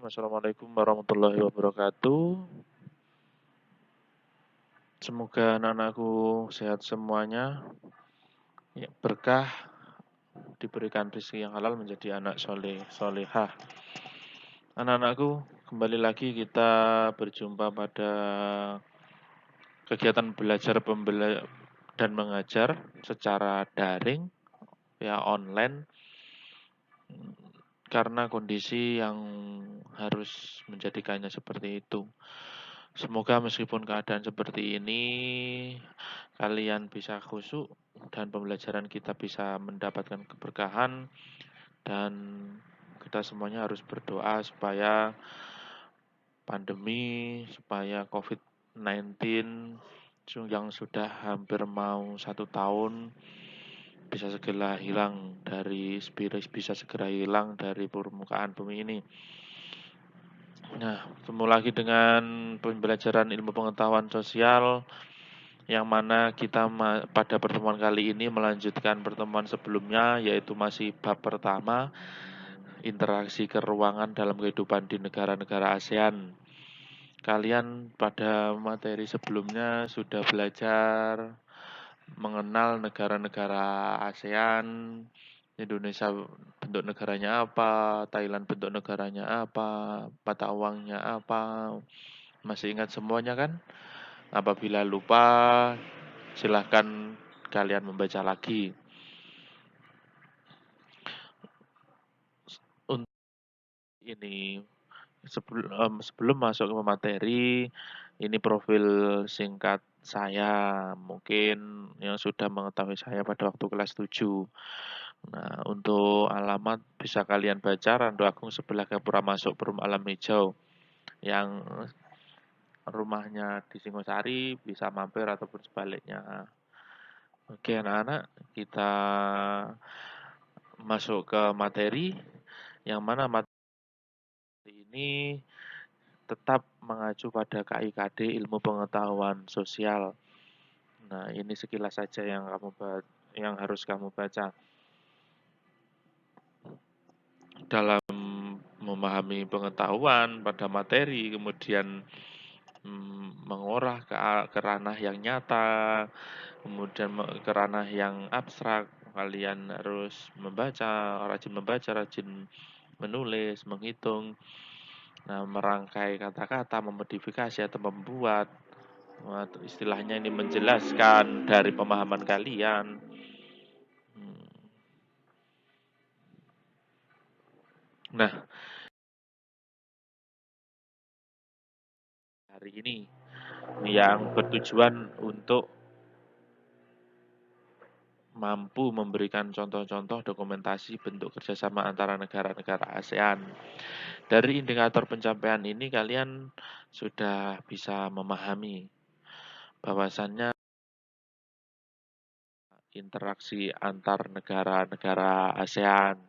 Assalamualaikum warahmatullahi wabarakatuh. Semoga anak-anakku sehat semuanya. Ya, berkah diberikan rezeki yang halal menjadi anak soleh solehah. Anak-anakku, kembali lagi kita berjumpa pada kegiatan belajar dan mengajar secara daring, ya online, karena kondisi yang harus menjadikannya seperti itu. Semoga meskipun keadaan seperti ini, kalian bisa khusyuk dan pembelajaran kita bisa mendapatkan keberkahan, dan kita semuanya harus berdoa supaya pandemi, supaya COVID-19 yang sudah hampir mau 1 tahun bisa segera hilang dari permukaan bumi ini. Nah, ketemu lagi dengan pembelajaran ilmu pengetahuan sosial, yang mana kita pada pertemuan kali ini melanjutkan pertemuan sebelumnya, yaitu masih bab pertama, interaksi keruangan dalam kehidupan di negara-negara ASEAN. Kalian pada materi sebelumnya sudah belajar mengenal negara-negara ASEAN, Indonesia bentuk negaranya apa, Thailand bentuk negaranya apa, mata uangnya apa. Masih ingat semuanya kan? Apabila lupa, silahkan kalian membaca lagi. Untuk ini, sebelum masuk ke materi, ini profil singkat saya, mungkin yang sudah mengetahui saya pada waktu kelas 7. Nah, untuk alamat bisa kalian baca Randu Agung sebelah Gapura masuk Perum Alam Hijau. Yang rumahnya di Singosari bisa mampir ataupun sebaliknya. Oke anak-anak, kita masuk ke materi, yang mana materi ini tetap mengacu pada KIKD Ilmu Pengetahuan Sosial. Nah, ini sekilas saja yang harus kamu baca dalam memahami pengetahuan pada materi, kemudian mengolah ke ranah yang nyata, kemudian ke ranah yang abstrak. Kalian harus rajin membaca, rajin menulis, menghitung, merangkai kata-kata, memodifikasi atau membuat, istilahnya ini menjelaskan dari pemahaman kalian. Nah, hari ini yang bertujuan untuk mampu memberikan contoh-contoh dokumentasi bentuk kerjasama antara negara-negara ASEAN. Dari indikator pencapaian ini kalian sudah bisa memahami bahwasannya interaksi antar negara-negara ASEAN.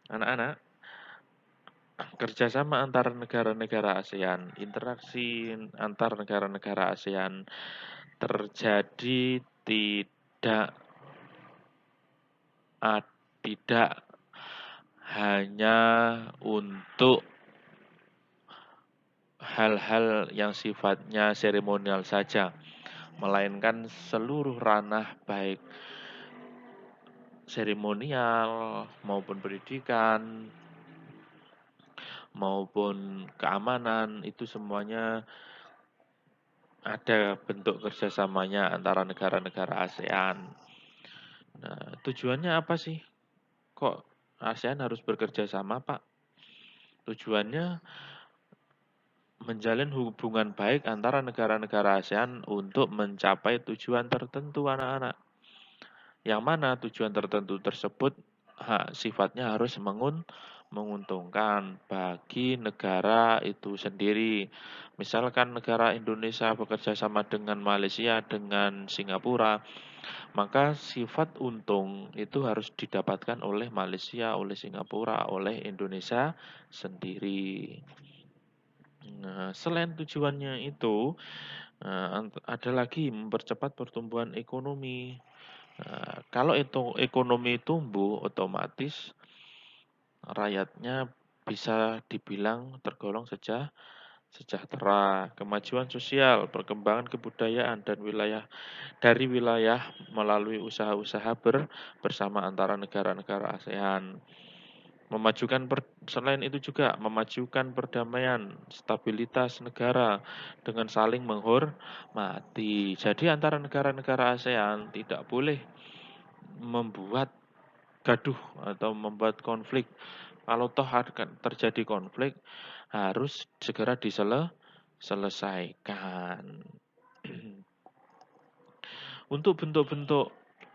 Anak-anak, kerjasama antar negara-negara ASEAN, interaksi antar negara-negara ASEAN terjadi tidak hanya untuk hal-hal yang sifatnya seremonial saja, melainkan seluruh ranah baik seremonial maupun pendidikan maupun keamanan, itu semuanya ada bentuk kerjasamanya antara negara-negara ASEAN. Nah, tujuannya apa sih? Kok ASEAN harus bekerja sama, Pak? Tujuannya menjalin hubungan baik antara negara-negara ASEAN untuk mencapai tujuan tertentu, anak-anak. Yang mana tujuan tertentu tersebut sifatnya harus menguntungkan bagi negara itu sendiri. Misalkan negara Indonesia bekerja sama dengan Malaysia, dengan Singapura, maka sifat untung itu harus didapatkan oleh Malaysia, oleh Singapura, oleh Indonesia sendiri. Nah, selain tujuannya itu, ada lagi mempercepat pertumbuhan ekonomi. Kalau itu ekonomi tumbuh, otomatis rakyatnya bisa dibilang tergolong sejahtera. Kemajuan sosial, perkembangan kebudayaan dan wilayah melalui usaha-usaha bersama antara negara-negara ASEAN. Selain itu juga memajukan perdamaian, stabilitas negara dengan saling menghormati. Jadi antara negara-negara ASEAN tidak boleh membuat gaduh atau membuat konflik. Kalau toh akan terjadi konflik, harus segera diselesaikan. Untuk bentuk-bentuk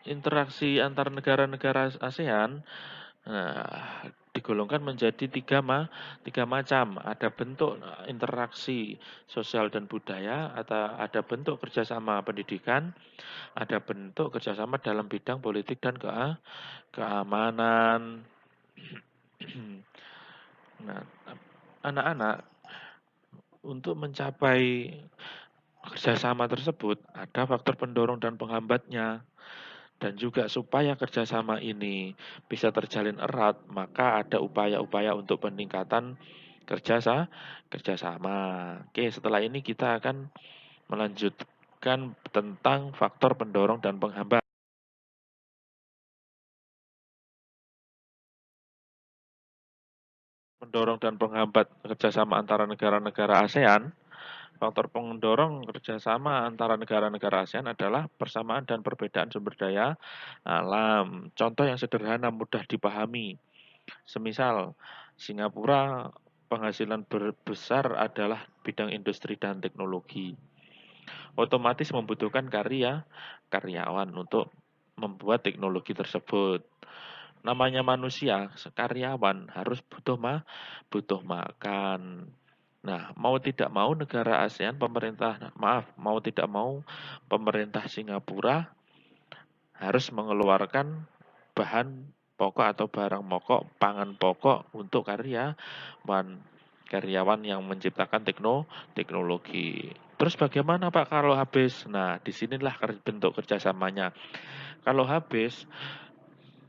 interaksi antar negara-negara ASEAN, digolongkan menjadi tiga macam. Ada bentuk interaksi sosial dan budaya, atau ada bentuk kerjasama pendidikan, ada bentuk kerjasama dalam bidang politik dan keamanan. Nah, anak-anak untuk mencapai kerjasama tersebut ada faktor pendorong dan penghambatnya. Dan juga supaya kerjasama ini bisa terjalin erat, maka ada upaya-upaya untuk peningkatan kerjasama. Oke, setelah ini kita akan melanjutkan tentang faktor pendorong dan penghambat. Pendorong dan penghambat kerjasama antara negara-negara ASEAN. Faktor pendorong kerjasama antara negara-negara ASEAN adalah persamaan dan perbedaan sumber daya alam. Contoh yang sederhana mudah dipahami. Semisal, Singapura penghasilan besar adalah bidang industri dan teknologi. Otomatis membutuhkan karyawan untuk membuat teknologi tersebut. Namanya manusia, karyawan harus butuh makan. Nah, mau tidak mau negara ASEAN, mau tidak mau pemerintah Singapura harus mengeluarkan bahan pokok atau barang pokok, pangan pokok untuk karyawan yang menciptakan teknologi. Terus bagaimana Pak kalau habis? Nah, disinilah bentuk kerjasamanya. Kalau habis,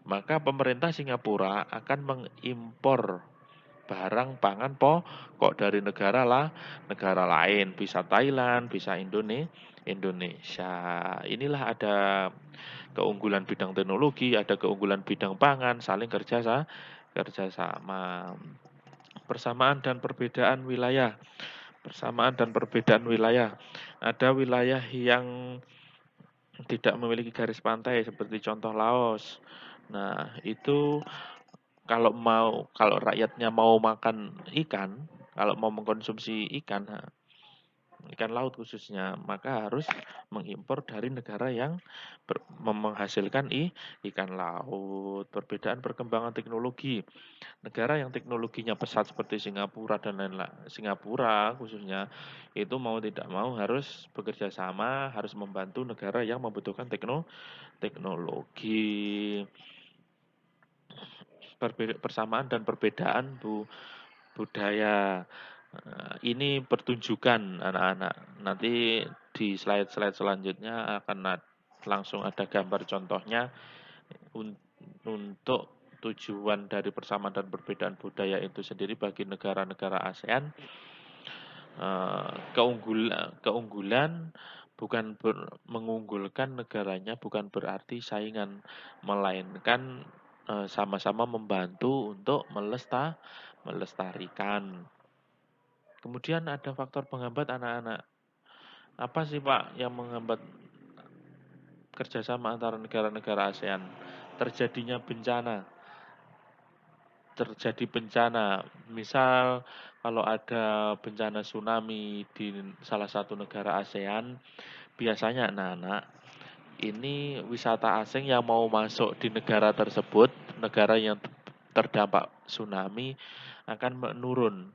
maka pemerintah Singapura akan mengimpor barang pangan pokok dari negara lain, bisa Thailand, bisa Indonesia. Inilah ada keunggulan bidang teknologi, ada keunggulan bidang pangan, saling kerjasama. Persamaan dan perbedaan wilayah. Persamaan dan perbedaan wilayah. Ada wilayah yang tidak memiliki garis pantai seperti contoh Laos. Nah, itu kalau rakyatnya mau makan ikan, kalau mau mengkonsumsi ikan laut khususnya, maka harus mengimpor dari negara yang menghasilkan ikan laut. Perbedaan perkembangan teknologi. Negara yang teknologinya pesat seperti Singapura dan lain-lain, Singapura khususnya, itu mau tidak mau harus bekerja sama, harus membantu negara yang membutuhkan teknologi. Persamaan dan perbedaan budaya. Ini pertunjukan anak-anak. Nanti di slide-slide selanjutnya akan langsung ada gambar contohnya untuk tujuan dari persamaan dan perbedaan budaya itu sendiri bagi negara-negara ASEAN. Keunggulan bukan mengunggulkan negaranya, bukan berarti saingan, melainkan sama-sama membantu untuk melestarikan. Kemudian ada faktor penghambat anak-anak. Apa sih Pak yang menghambat kerjasama antara negara-negara ASEAN? Terjadi bencana. Misal kalau ada bencana tsunami di salah satu negara ASEAN, biasanya anak-anak ini wisata asing yang mau masuk di negara tersebut, negara yang terdampak tsunami akan menurun.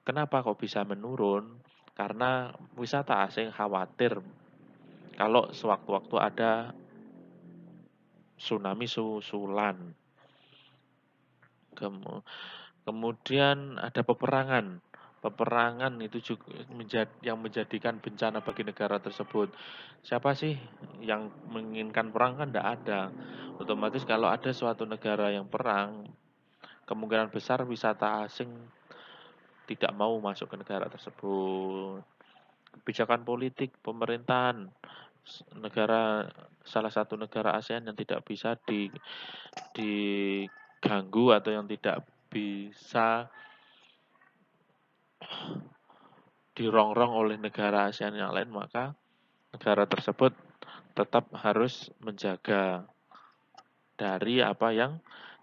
Kenapa kok bisa menurun? Karena wisata asing khawatir kalau sewaktu-waktu ada tsunami susulan. Kemudian ada peperangan. Peperangan itu juga yang menjadikan bencana bagi negara tersebut. Siapa sih yang menginginkan perang? Kan tidak ada. Otomatis kalau ada suatu negara yang perang, kemungkinan besar wisata asing tidak mau masuk ke negara tersebut. Kebijakan politik pemerintahan negara salah satu negara ASEAN yang tidak bisa diganggu atau yang tidak bisa dirongrong oleh negara ASEAN yang lain, maka negara tersebut tetap harus menjaga dari apa yang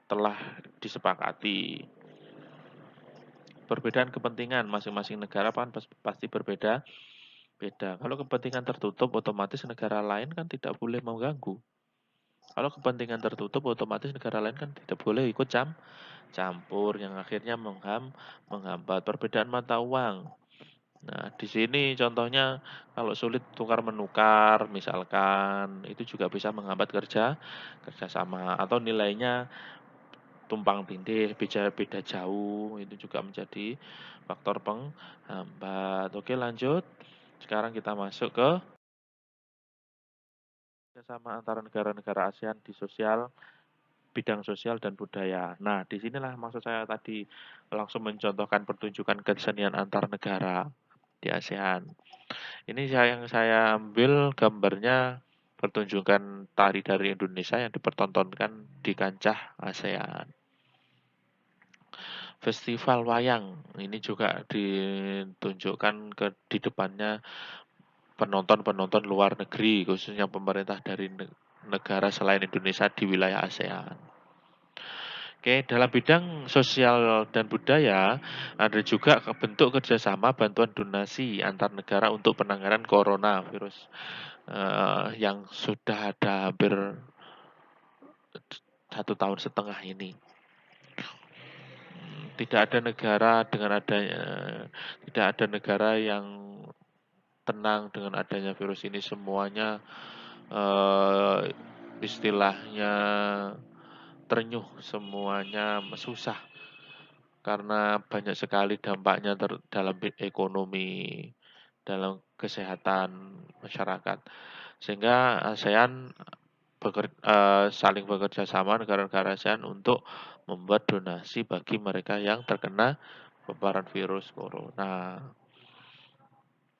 telah disepakati. Perbedaan kepentingan masing-masing negara kan pasti berbeda. Kalau kepentingan tertutup, otomatis negara lain kan tidak boleh mengganggu. Kalau kepentingan tertutup, otomatis negara lain kan tidak boleh ikut campur, yang akhirnya menghambat perbedaan mata uang. Nah, di sini contohnya kalau sulit tukar menukar, misalkan itu juga bisa menghambat kerjasama atau nilainya tumpang tindih, beda jauh, itu juga menjadi faktor penghambat. Oke, lanjut. Sekarang kita masuk ke kerjasama antara negara-negara ASEAN di bidang sosial dan budaya. Nah, disinilah maksud saya tadi langsung mencontohkan pertunjukan kesenian antar negara di ASEAN. Ini yang saya ambil gambarnya pertunjukan tari dari Indonesia yang dipertontonkan di kancah ASEAN. Festival wayang ini juga ditunjukkan di depannya penonton-penonton luar negeri, khususnya pemerintah dari negara selain Indonesia di wilayah ASEAN. Oke, dalam bidang sosial dan budaya, ada juga bentuk kerjasama bantuan donasi antar negara untuk penanganan coronavirus yang sudah ada hampir 1,5 tahun ini. Tidak ada negara yang tenang dengan adanya virus ini. Semuanya istilahnya terenyuh, semuanya susah karena banyak sekali dampaknya dalam ekonomi, dalam kesehatan masyarakat. Sehingga ASEAN saling bekerja sama negara-negara ASEAN untuk membuat donasi bagi mereka yang terkena paparan virus corona.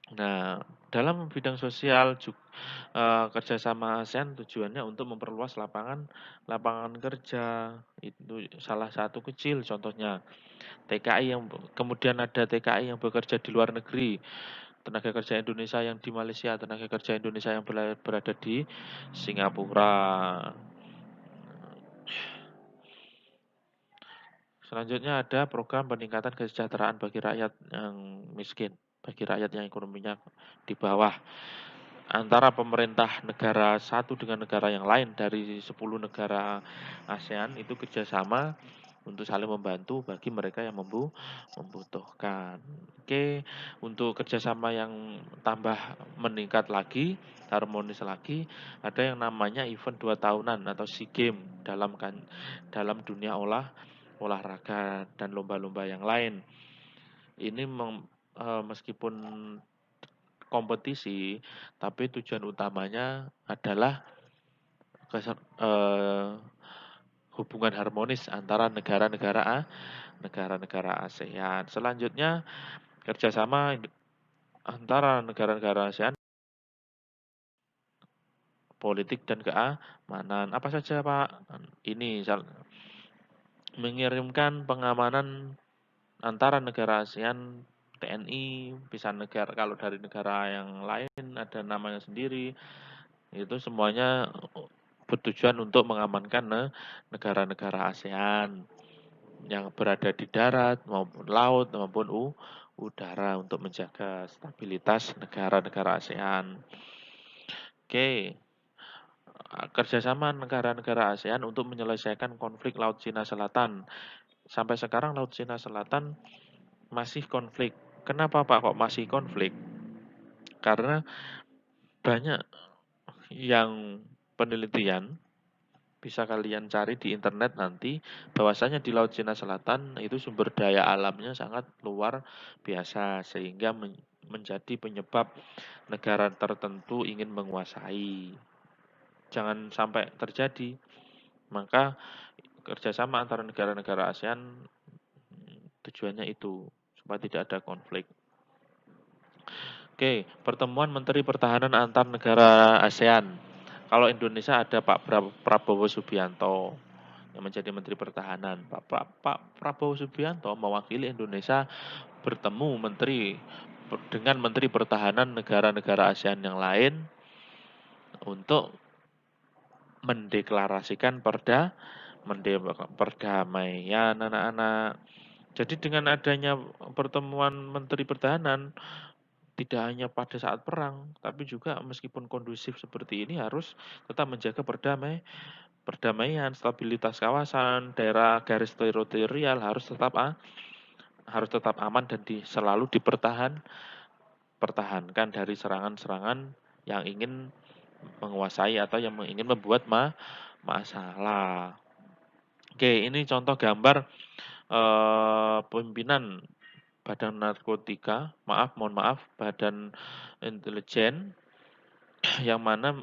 Nah, dalam bidang sosial kerjasama ASEAN tujuannya untuk memperluas lapangan kerja. Itu salah satu kecil contohnya. TKI yang kemudian ada TKI yang bekerja di luar negeri, tenaga kerja Indonesia yang di Malaysia, tenaga kerja Indonesia yang berada di Singapura. Selanjutnya ada program peningkatan kesejahteraan bagi rakyat yang miskin, bagi rakyat yang ekonominya di bawah. Antara pemerintah negara satu dengan negara yang lain dari 10 negara ASEAN itu kerjasama untuk saling membantu bagi mereka yang membutuhkan. Oke, untuk kerjasama yang tambah meningkat lagi, harmonis lagi, ada yang namanya event 2 tahunan atau SEA Games dalam dunia olahraga dan lomba-lomba yang lain. Ini meskipun kompetisi, tapi tujuan utamanya adalah hubungan harmonis antara negara-negara ASEAN. Selanjutnya kerjasama antara negara-negara ASEAN, politik dan keamanan. Apa saja Pak? Ini mengirimkan pengamanan antara negara ASEAN, TNI, bisa negara kalau dari negara yang lain ada namanya sendiri. Itu semuanya bertujuan untuk mengamankan negara-negara ASEAN yang berada di darat maupun laut maupun udara untuk menjaga stabilitas negara-negara ASEAN. Oke, kerjasama negara-negara ASEAN untuk menyelesaikan konflik Laut Cina Selatan. Sampai sekarang Laut Cina Selatan masih konflik. Kenapa Pak kok masih konflik? Karena banyak yang penelitian bisa kalian cari di internet nanti bahwasanya di Laut Cina Selatan itu sumber daya alamnya sangat luar biasa sehingga menjadi penyebab negara tertentu ingin menguasai. Jangan sampai terjadi. Maka kerjasama antara negara-negara ASEAN tujuannya itu supaya tidak ada konflik. Oke, pertemuan Menteri Pertahanan antar negara ASEAN. Kalau Indonesia ada Pak Prabowo Subianto yang menjadi Menteri Pertahanan. Pak Prabowo Subianto mewakili Indonesia bertemu dengan Menteri Pertahanan negara-negara ASEAN yang lain untuk mendeklarasikan perdamaian anak-anak. Jadi dengan adanya pertemuan Menteri Pertahanan, tidak hanya pada saat perang, tapi juga meskipun kondusif seperti ini harus tetap menjaga perdamaian, stabilitas kawasan, daerah garis teritorial harus tetap aman dan selalu pertahankan dari serangan-serangan yang ingin menguasai atau yang ingin membuat masalah. Oke, ini contoh gambar pimpinan Badan Narkotika, mohon maaf, Badan Intelijen yang mana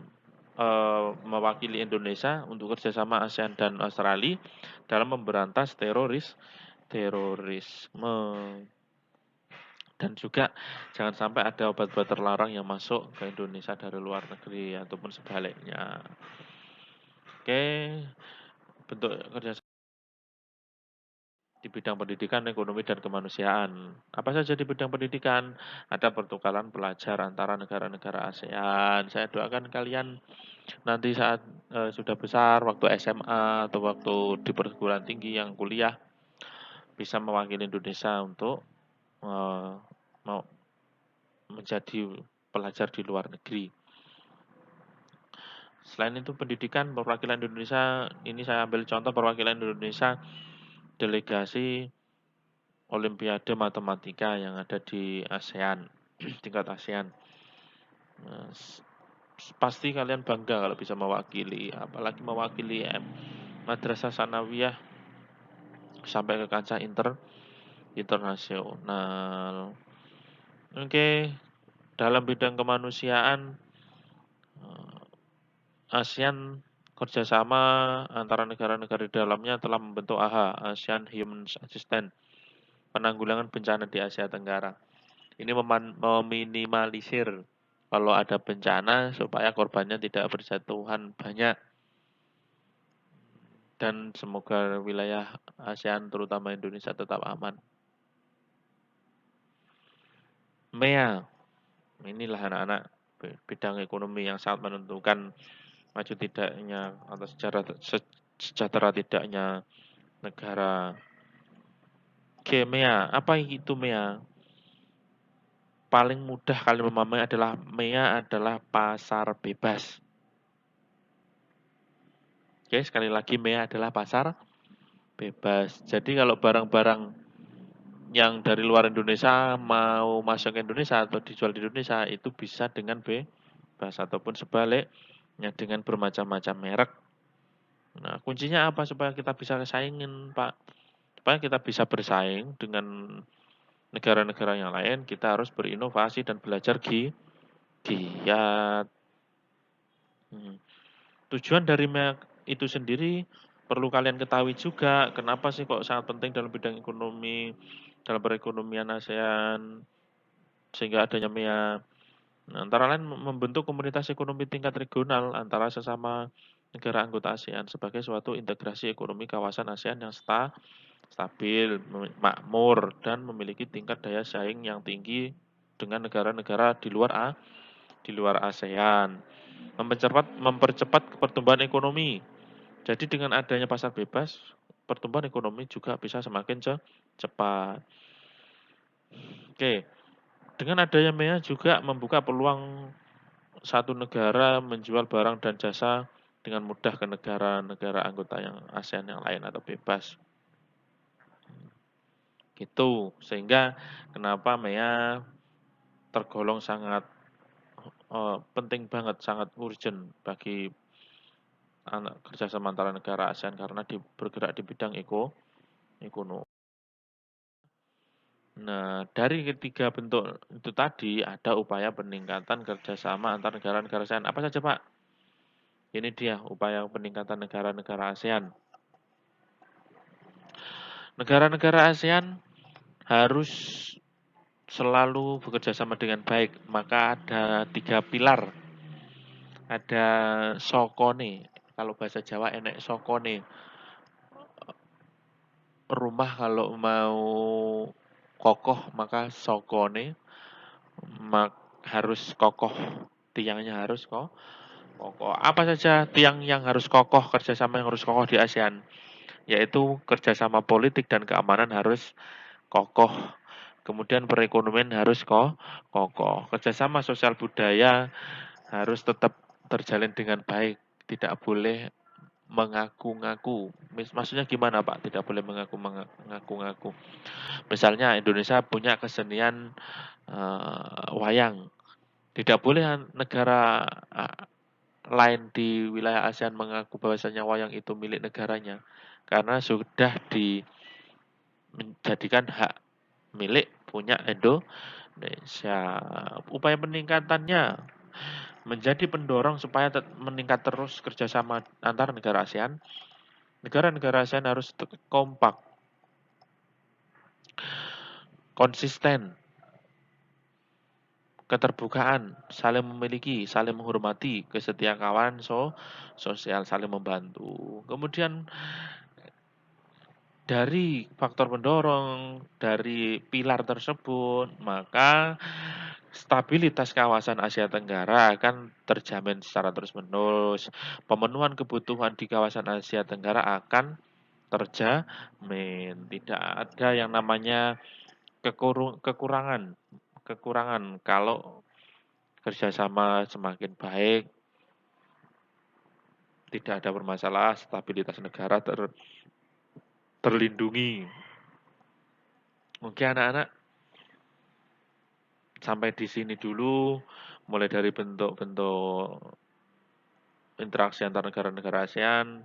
mewakili Indonesia untuk kerjasama ASEAN dan Australia dalam memberantas terorisme. Dan juga jangan sampai ada obat-obat terlarang yang masuk ke Indonesia dari luar negeri ataupun sebaliknya. Oke, bentuk kerjasama di bidang pendidikan, ekonomi, dan kemanusiaan. Apa saja di bidang pendidikan? Ada pertukaran pelajar antara negara-negara ASEAN. Saya doakan kalian nanti saat sudah besar, waktu SMA atau waktu di perguruan tinggi yang kuliah, bisa mewakili Indonesia untuk mau menjadi pelajar di luar negeri. Selain itu pendidikan, perwakilan Indonesia, ini saya ambil contoh perwakilan Indonesia delegasi Olimpiade Matematika yang ada di ASEAN, tingkat ASEAN. Pasti kalian bangga kalau bisa mewakili, apalagi mewakili Madrasah Sanawiyah sampai ke kancah internasional. Oke, dalam bidang kemanusiaan, ASEAN kerjasama antara negara-negara di dalamnya telah membentuk AHA, ASEAN Human Assistance, penanggulangan bencana di Asia Tenggara. Ini meminimalisir kalau ada bencana supaya korbannya tidak berjatuhan banyak. Dan semoga wilayah ASEAN terutama Indonesia tetap aman. MEA, inilah anak-anak bidang ekonomi yang sangat menentukan maju tidaknya atau sejahtera tidaknya negara. Oke, MEA, apa itu MEA? Paling mudah kali memahami adalah MEA adalah pasar bebas. Oke, sekali lagi MEA adalah pasar bebas. Jadi kalau barang-barang yang dari luar Indonesia mau masuk ke Indonesia atau dijual di Indonesia itu bisa dengan bebas ataupun sebaliknya dengan bermacam-macam merek. Nah, kuncinya apa supaya kita bisa saingin, Pak? Supaya kita bisa bersaing dengan negara-negara yang lain, kita harus berinovasi dan belajar giat. Tujuan dari MEA itu sendiri perlu kalian ketahui juga, kenapa sih kok sangat penting dalam bidang ekonomi, dalam perekonomian ASEAN, sehingga adanya MEA. Nah, antara lain membentuk komunitas ekonomi tingkat regional antara sesama negara anggota ASEAN sebagai suatu integrasi ekonomi kawasan ASEAN yang stabil, makmur, dan memiliki tingkat daya saing yang tinggi dengan negara-negara di luar ASEAN. Mempercepat pertumbuhan ekonomi. Jadi dengan adanya pasar bebas, pertumbuhan ekonomi juga bisa semakin cepat. Oke, dengan adanya MEA juga membuka peluang satu negara menjual barang dan jasa dengan mudah ke negara-negara anggota yang ASEAN yang lain atau bebas. Gitu, sehingga kenapa MEA tergolong sangat penting banget, sangat urgent bagi kerjasama antara negara ASEAN karena bergerak di bidang ekonomi. Nah, dari ketiga bentuk itu tadi ada upaya peningkatan kerjasama antar negara-negara ASEAN. Apa saja, Pak? Ini dia upaya peningkatan negara-negara ASEAN. Negara-negara ASEAN harus selalu bekerja sama dengan baik. Maka ada 3 pilar. Ada sokone, kalau bahasa Jawa enek sokone. Rumah kalau mau kokoh maka sokone harus kokoh, tiangnya harus kokoh. Apa saja tiang yang harus kokoh, kerjasama yang harus kokoh di ASEAN? Yaitu kerjasama politik dan keamanan harus kokoh. Kemudian perekonomian harus kokoh. Kerjasama sosial budaya harus tetap terjalin dengan baik. Tidak boleh mengaku-ngaku. Maksudnya gimana Pak? Tidak boleh mengaku-ngaku. Misalnya Indonesia punya kesenian wayang. Tidak boleh negara lain di wilayah ASEAN mengaku bahwasanya wayang itu milik negaranya. Karena sudah menjadikan hak milik punya Indonesia. Upaya peningkatannya menjadi pendorong supaya meningkat terus kerjasama antar negara ASEAN. Negara-negara ASEAN harus kompak, konsisten, keterbukaan, saling memiliki, saling menghormati, kesetiaan kawan, sosial, saling membantu. Kemudian dari faktor pendorong, dari pilar tersebut, maka stabilitas kawasan Asia Tenggara akan terjamin secara terus-menerus. Pemenuhan kebutuhan di kawasan Asia Tenggara akan terjamin. Tidak ada yang namanya kekurangan. Kekurangan kalau kerjasama semakin baik, tidak ada bermasalah, stabilitas negara terlindungi. Oke anak-anak, sampai di sini dulu, mulai dari bentuk-bentuk interaksi antar negara-negara ASEAN,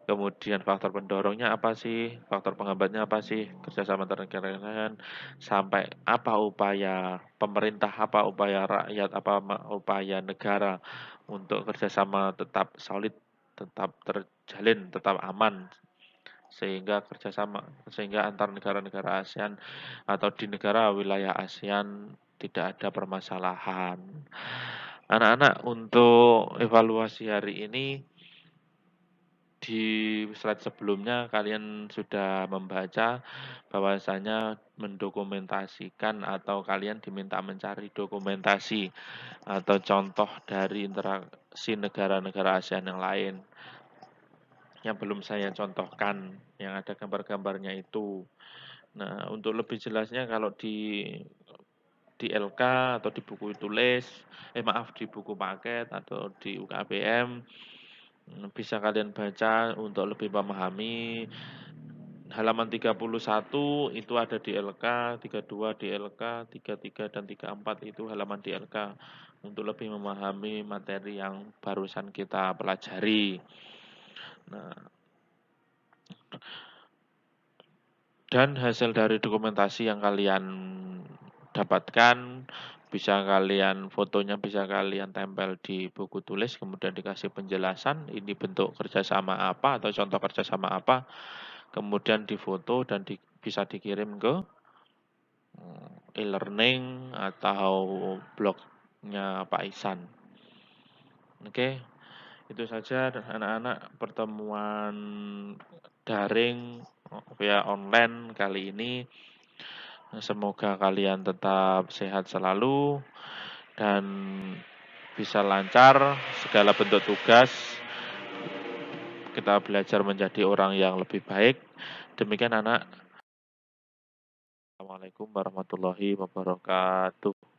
kemudian faktor pendorongnya apa sih, faktor penghambatnya apa sih, kerjasama antar negara ASEAN, sampai apa upaya pemerintah, apa upaya rakyat, apa upaya negara untuk kerjasama tetap solid, tetap terjalin, tetap aman, sehingga antar negara-negara ASEAN atau di negara wilayah ASEAN tidak ada permasalahan. Anak-anak, untuk evaluasi hari ini di slide sebelumnya kalian sudah membaca bahwasanya mendokumentasikan atau kalian diminta mencari dokumentasi atau contoh dari interaksi negara-negara ASEAN yang lain yang belum saya contohkan, yang ada gambar-gambarnya itu. Nah, untuk lebih jelasnya kalau di LK atau di buku tulis, di buku paket atau di UKBM, bisa kalian baca untuk lebih memahami. Halaman 31 itu ada di LK, 32 di LK, 33 dan 34 itu halaman di LK untuk lebih memahami materi yang barusan kita pelajari. Nah, dan hasil dari dokumentasi yang kalian dapatkan bisa kalian fotonya bisa kalian tempel di buku tulis, kemudian dikasih penjelasan ini bentuk kerjasama apa atau contoh kerjasama apa, kemudian difoto dan bisa dikirim ke e-learning atau blognya Pak Ihsan. Oke, itu saja anak-anak pertemuan daring via online kali ini. Semoga kalian tetap sehat selalu dan bisa lancar segala bentuk tugas. Kita belajar menjadi orang yang lebih baik. Demikian anak. Assalamualaikum warahmatullahi wabarakatuh.